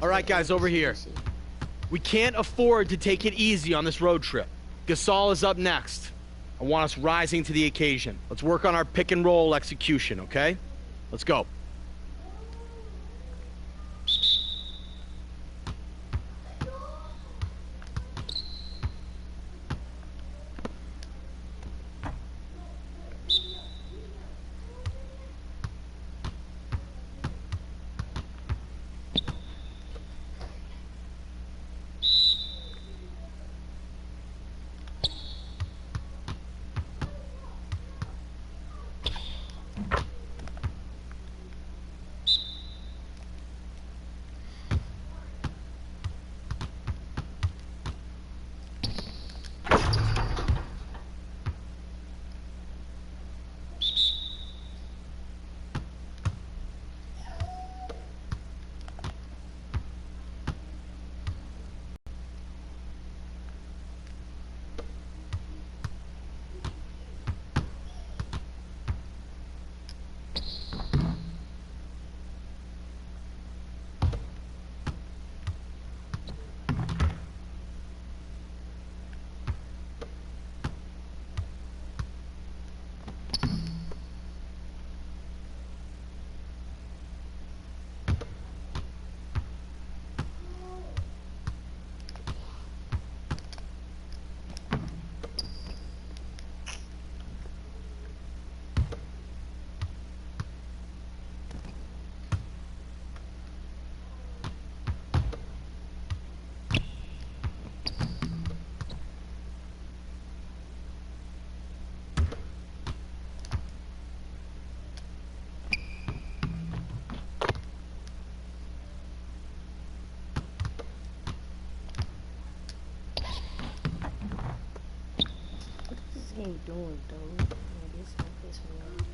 All right, guys, over here. We can't afford to take it easy on this road trip. Gasol is up next. I want us rising to the occasion. Let's work on our pick and roll execution, okay? Let's go. Doing though. This gonna piss me off.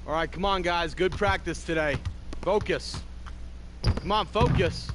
All right, come on, guys. Good practice today. Focus. Come on, focus.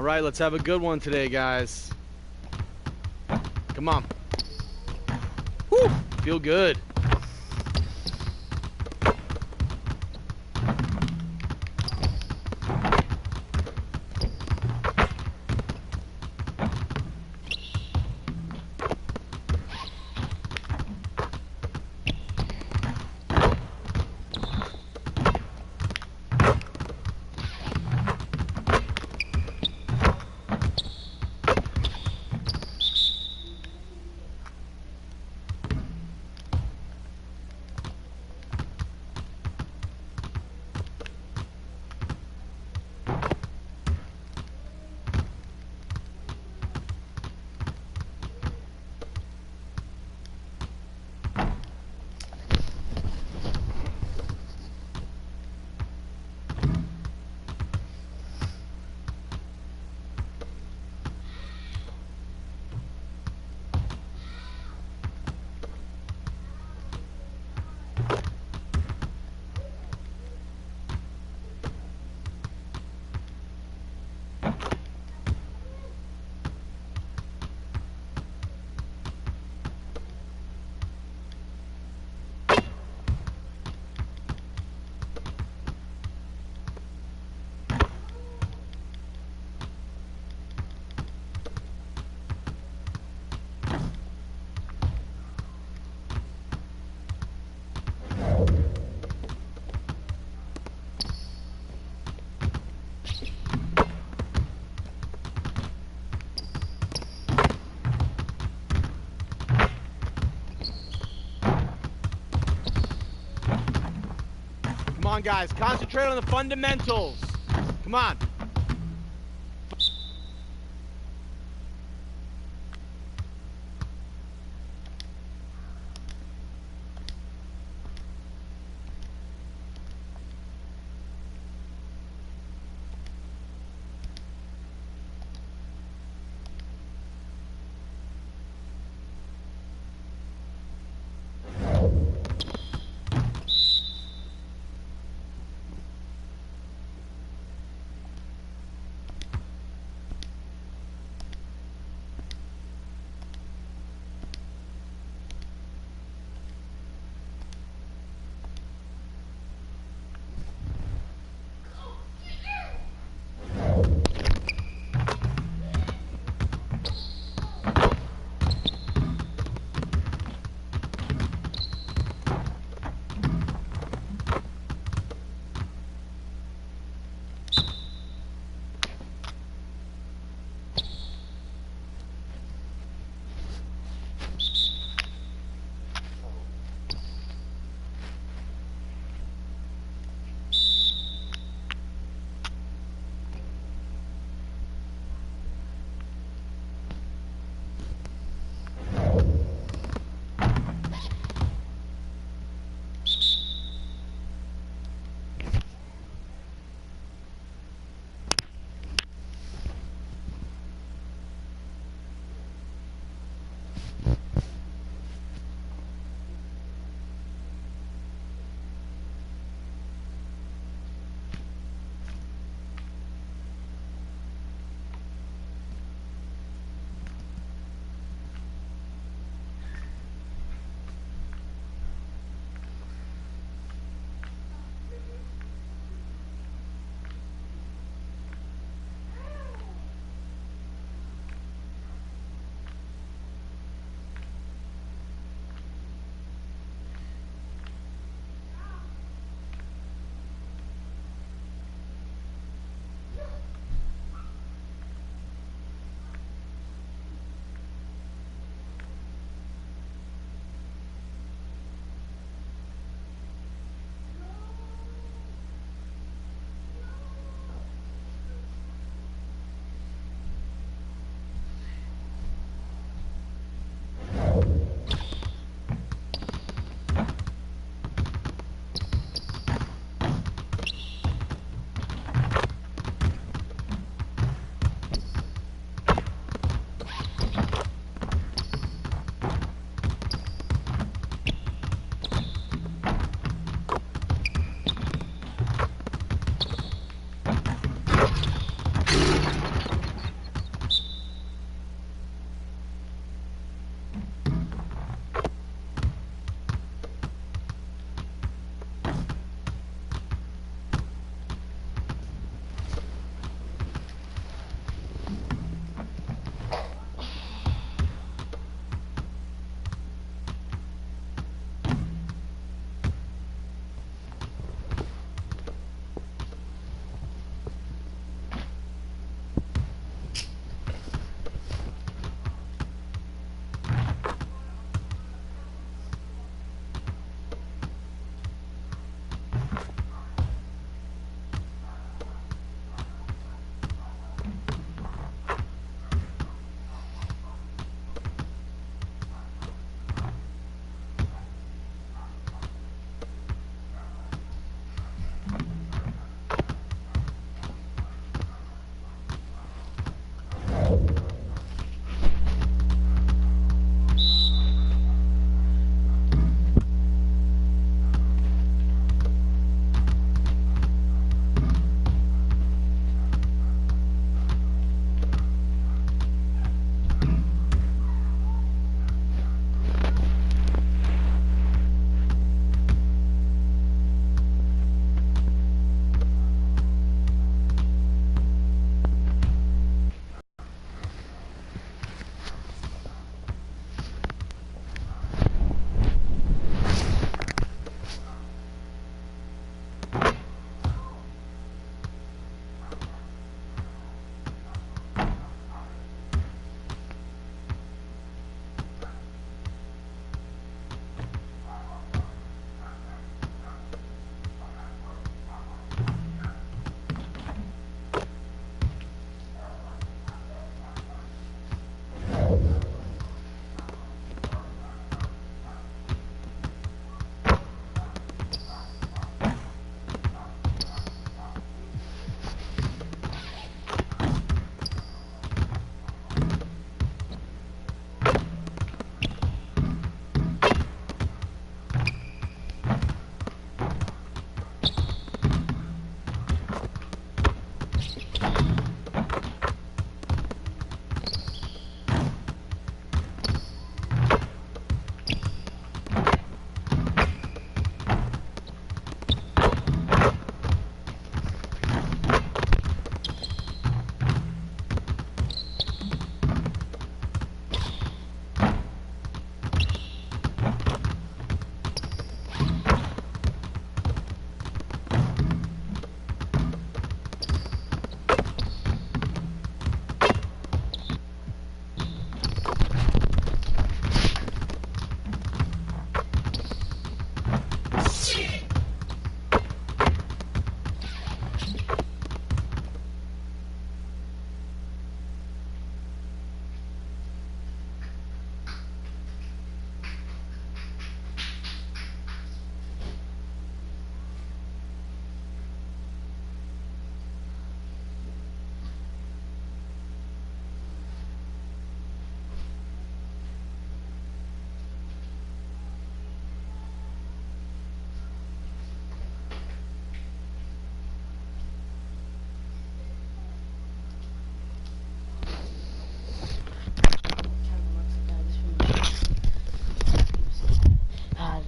right, let's have a good one today, guys. Come on. Woo! Feel good. Come on, guys. Concentrate on the fundamentals. Come on.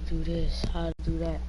do this, how to do that.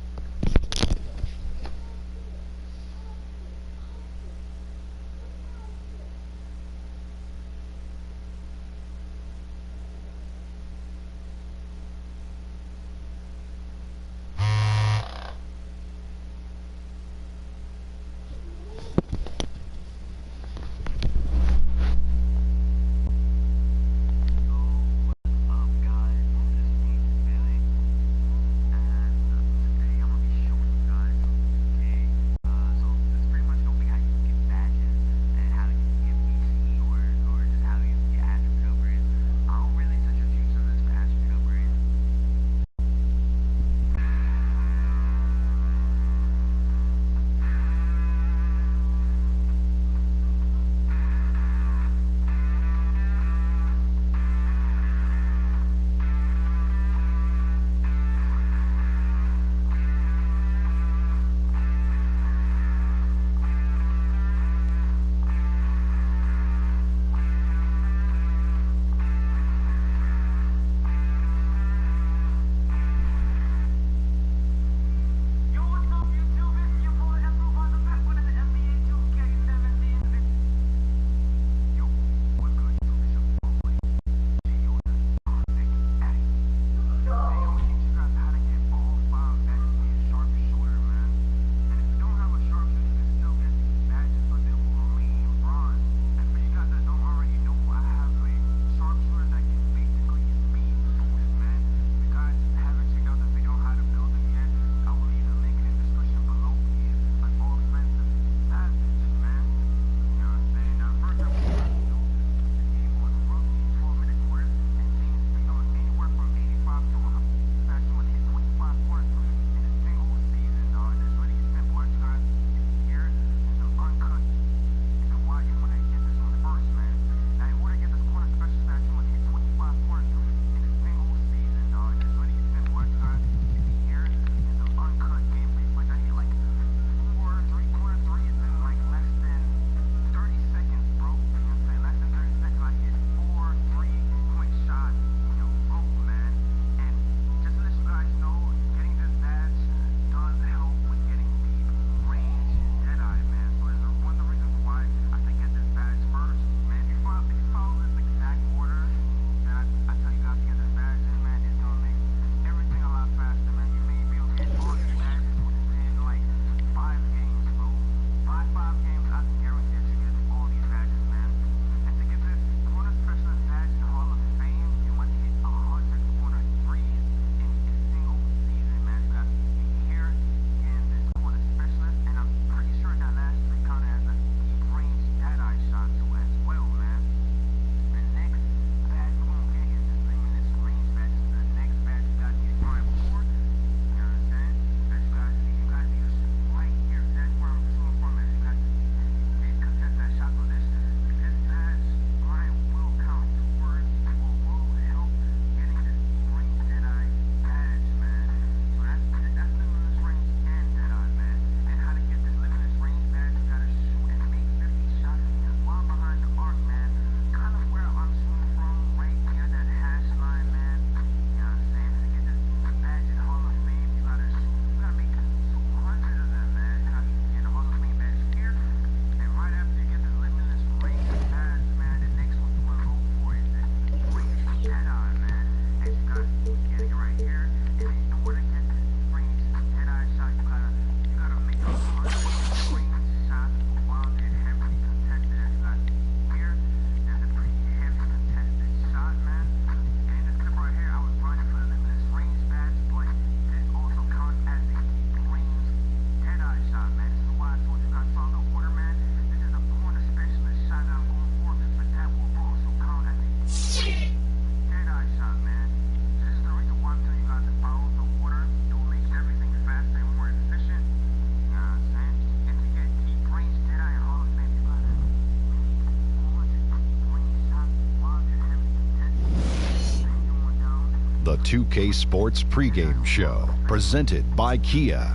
The 2K Sports pregame show, presented by Kia.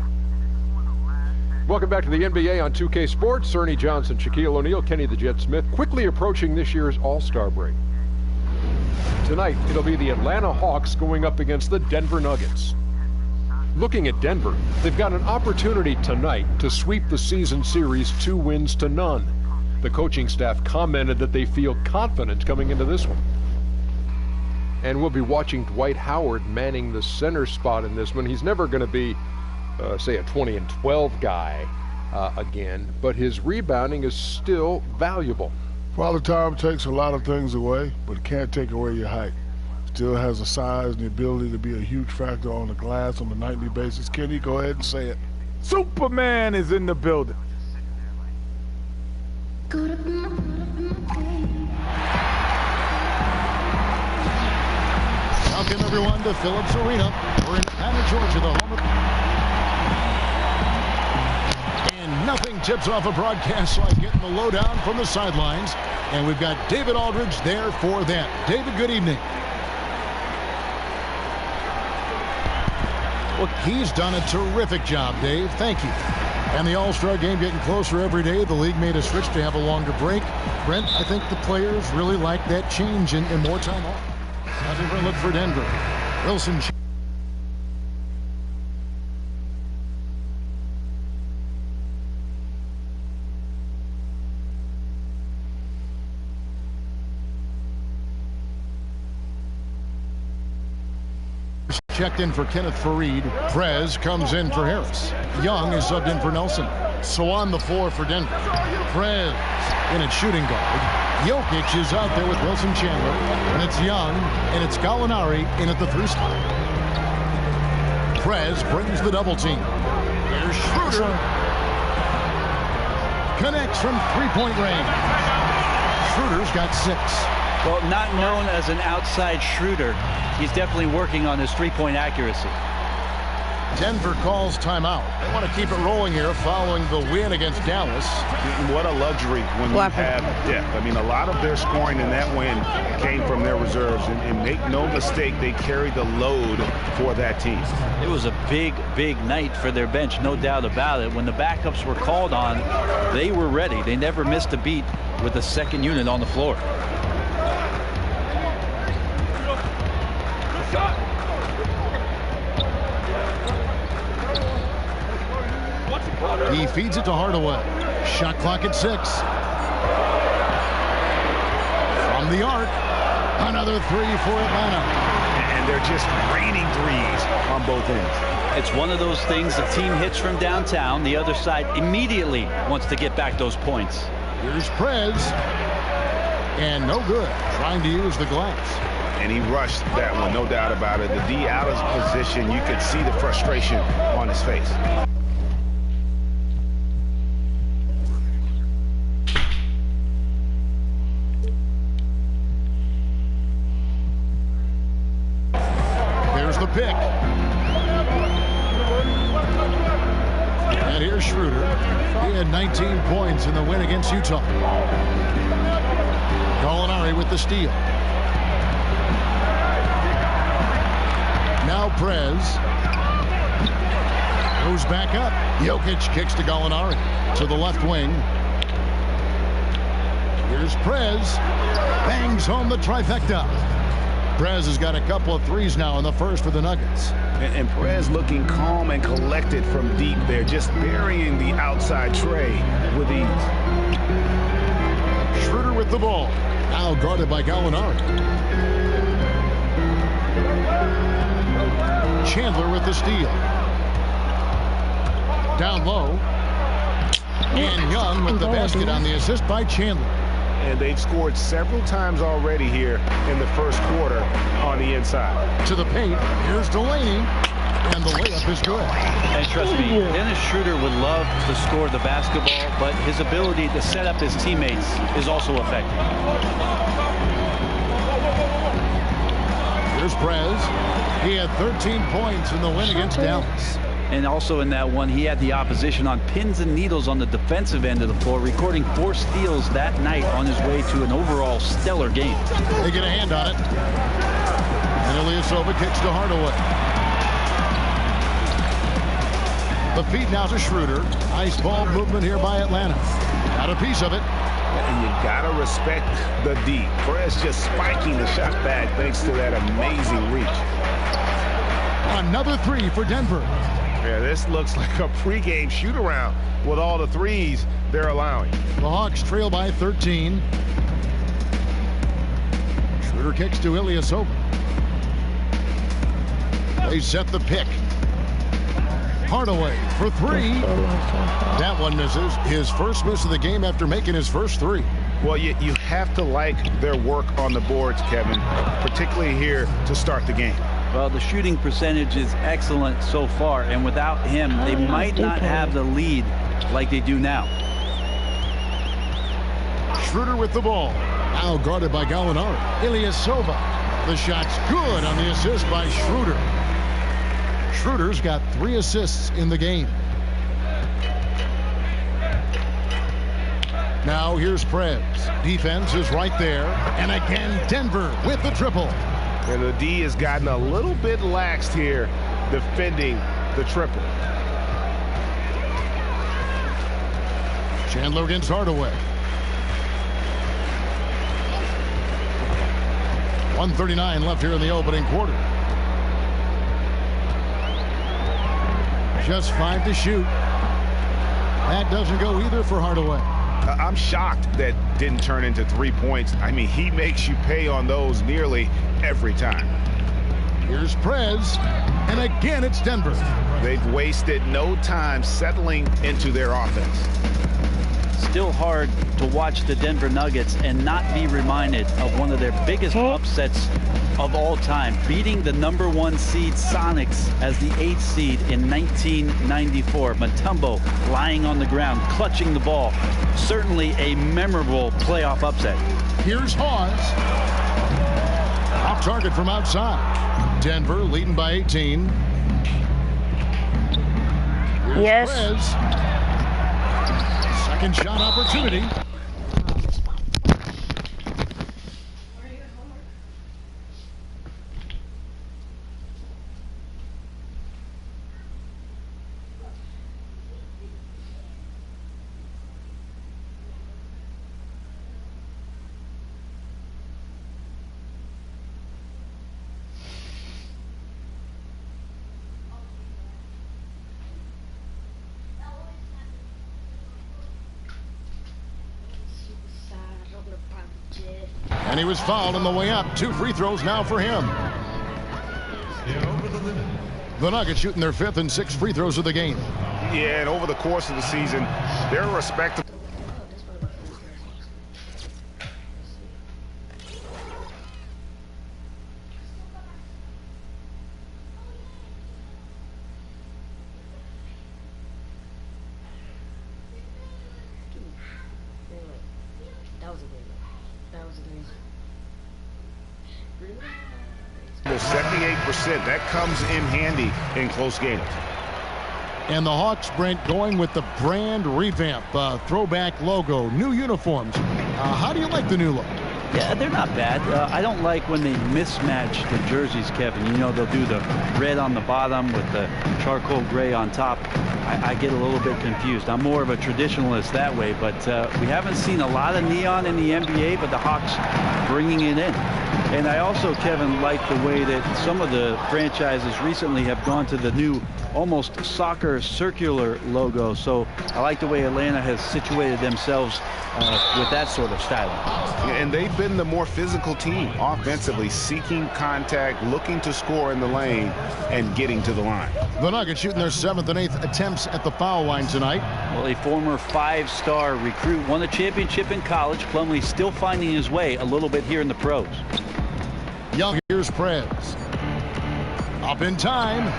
Welcome back to the NBA on 2K Sports. Ernie Johnson, Shaquille O'Neal, Kenny the Jet Smith, quickly approaching this year's All-Star break. Tonight, it'll be the Atlanta Hawks going up against the Denver Nuggets. Looking at Denver, they've got an opportunity tonight to sweep the season series 2-0. The coaching staff commented that they feel confident coming into this one. And we'll be watching Dwight Howard manning the center spot in this one. He's never going to be, say, a 20-12 guy again, but his rebounding is still valuable. Father Time takes a lot of things away, but can't take away your height. Still has the size and the ability to be a huge factor on the glass on a nightly basis. Kenny, go ahead and say it. Superman is in the building. Welcome everyone to Phillips Arena. We're in Atlanta, Georgia, the home of... And nothing tips off a broadcast like getting the lowdown from the sidelines. And we've got David Aldridge there for that. David, good evening. Well, he's done a terrific job, Dave. Thank you. And the All-Star game getting closer every day. The league made a switch to have a longer break. Brent, I think the players really like that change and more time off. Now a different look for Denver. Wilson. Checked in for Kenneth Faried. Prez comes in for Harris. Young is subbed in for Nelson. So on the floor for Denver. Prez in at shooting guard. Jokic is out there with Wilson Chandler. And it's Young and it's Gallinari in at the 3 spot. Prez brings the double team. Here's Schroeder. Connects from 3-point range. Schroeder's got 6. Well, not known as an outside shooter, he's definitely working on his three-point accuracy. Denver calls timeout. They want to keep it rolling here following the win against Dallas. What a luxury when you have depth. I mean, a lot of their scoring in that win came from their reserves. And make no mistake, they carried the load for that team. It was a big, big night for their bench, no doubt about it. When the backups were called on, they were ready. They never missed a beat with the second unit on the floor. He feeds it to Hardaway. Shot clock at 6. From the arc, another 3 for Atlanta. And they're just raining threes on both ends. It's one of those things, the team hits from downtown, the other side immediately wants to get back those points. Here's Prez. And no good, trying to use the glass. And he rushed that one, no doubt about it. The D out of position, you could see the frustration on his face. There's the pick. And here's Schroeder. He had 19 points in the win against Utah. Gallinari with the steal. Now Prez goes back up. Jokic kicks to Gallinari to the left wing. Here's Prez. Bangs home the trifecta. Prez has got a couple of threes now in the first for the Nuggets. And Prez looking calm and collected from deep there, just burying the outside tray with ease. Schroeder with the ball. Now guarded by Gallinari. Chandler with the steal. Down low. And Young with the basket on the assist by Chandler. And they've scored several times already here in the first quarter on the inside. To the paint. Here's Delaney. And the layup is good. And trust me, Dennis Schroeder would love to score the basketball, but his ability to set up his teammates is also effective. Here's Prez. He had 13 points in the win against Dallas. And also in that one, he had the opposition on pins and needles on the defensive end of the floor, recording 4 steals that night on his way to an overall stellar game. They get a hand on it. And Ilyasova kicks to Hardaway. The feed now to Schroeder. Nice ball movement here by Atlanta. Got a piece of it. And you gotta respect the D. Perez just spiking the shot back thanks to that amazing reach. On Another three for Denver. Yeah, this looks like a pregame shoot-around with all the threes they're allowing. The Hawks trail by 13. Schroeder kicks to Ilyasova. They set the pick. Hardaway for three. That one misses. His first miss of the game after making his first three. Well, you have to like their work on the boards, Kevin, particularly here to start the game. Well, the shooting percentage is excellent so far, and without him, they might not have the lead like they do now. Schroeder with the ball. Now guarded by Gallinari. Ilyasova. The shot's good on the assist by Schroeder. Schroeder's got 3 assists in the game. Now here's Prez. Defense is right there. And again, Denver with the triple. And the D has gotten a little bit laxed here defending the triple. Chandler against Hardaway. 1:39 left here in the opening quarter. Just 5 to shoot. That doesn't go either for Hardaway. I'm shocked that didn't turn into 3 points. I mean, he makes you pay on those nearly every time. Here's Prez, and again it's Denver. They've wasted no time settling into their offense. Still hard to watch the Denver Nuggets and not be reminded of one of their biggest upsets of all time, beating the #1 seed Sonics as the 8th seed in 1994. Mutombo lying on the ground, clutching the ball. Certainly a memorable playoff upset. Here's Hawes. Off target from outside. Denver leading by 18. Here's Yes. Prez. Second shot opportunity. And he was fouled on the way up. 2 free throws now for him. The Nuggets shooting their 5th and 6th free throws of the game. Yeah, and over the course of the season, they're respectable. That was a 78%. That comes in handy in close games. And the Hawks, Brent, going with the brand revamp, throwback logo, new uniforms. How do you like the new look? Yeah, they're not bad. I don't like when they mismatch the jerseys, Kevin. You know, they'll do the red on the bottom with the charcoal gray on top. I get a little bit confused. I'm more of a traditionalist that way, but we haven't seen a lot of neon in the NBA, but the Hawks bringing it in. And I also, Kevin, like the way that some of the franchises recently have gone to the new almost soccer circular logo. So I like the way Atlanta has situated themselves with that sort of styling. And they've been the more physical team offensively, seeking contact, looking to score in the lane, and getting to the line. The Nuggets shooting their 7th and 8th attempts at the foul line tonight. Well, a former 5-star recruit won a championship in college. Plumlee still finding his way a little bit here in the pros. Young, here's Prez. Up in time.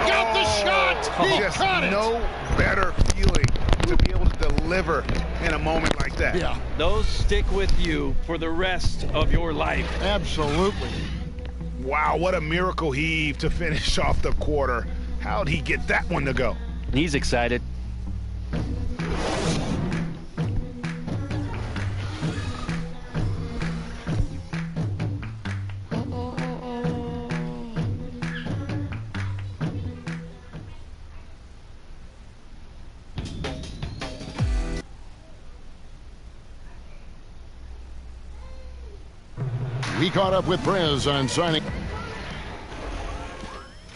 Got the shot! He Just caught it! no better feeling to be able to deliver in a moment like that. Yeah, Those stick with you for the rest of your life. absolutely. Wow, what a miracle heave to finish off the quarter. How'd he get that one to go? He's excited. We caught up with Prez on signing.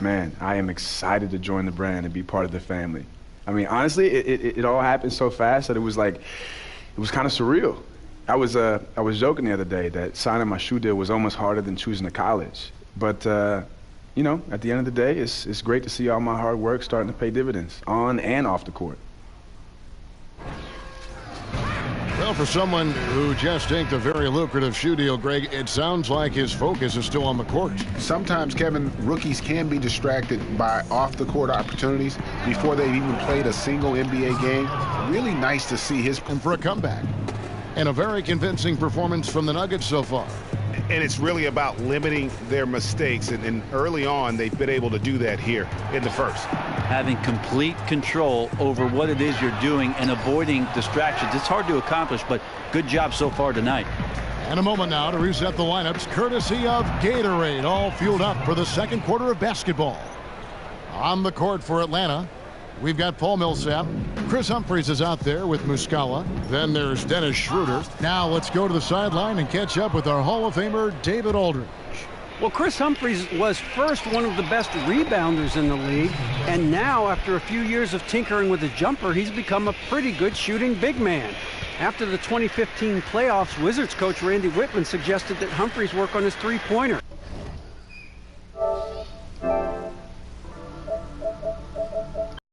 Man, I am excited to join the brand and be part of the family. I mean, honestly, it all happened so fast that it was kind of surreal. I was joking the other day that signing my shoe deal was almost harder than choosing a college. But, you know, at the end of the day, it's great to see all my hard work starting to pay dividends on and off the court. Well, for someone who just inked a very lucrative shoe deal, Greg, it sounds like his focus is still on the court. Sometimes, Kevin, rookies can be distracted by off-the-court opportunities before they've even played a single NBA game. Really nice to see his... And for a comeback. And a very convincing performance from the Nuggets so far. And it's really about limiting their mistakes. And early on, they've been able to do that here in the first. Having complete control over what it is you're doing and avoiding distractions. It's hard to accomplish, but good job so far tonight. And a moment now to reset the lineups, courtesy of Gatorade, all fueled up for the second quarter of basketball. On the court for Atlanta, we've got Paul Millsap. Chris Humphries is out there with Muscala. Then there's Dennis Schroeder. Now let's go to the sideline and catch up with our Hall of Famer, David Aldridge. Well, Chris Humphries was first one of the best rebounders in the league, and now, after a few years of tinkering with his jumper, he's become a pretty good shooting big man. After the 2015 playoffs, Wizards coach Randy Whitman suggested that Humphries work on his three-pointer.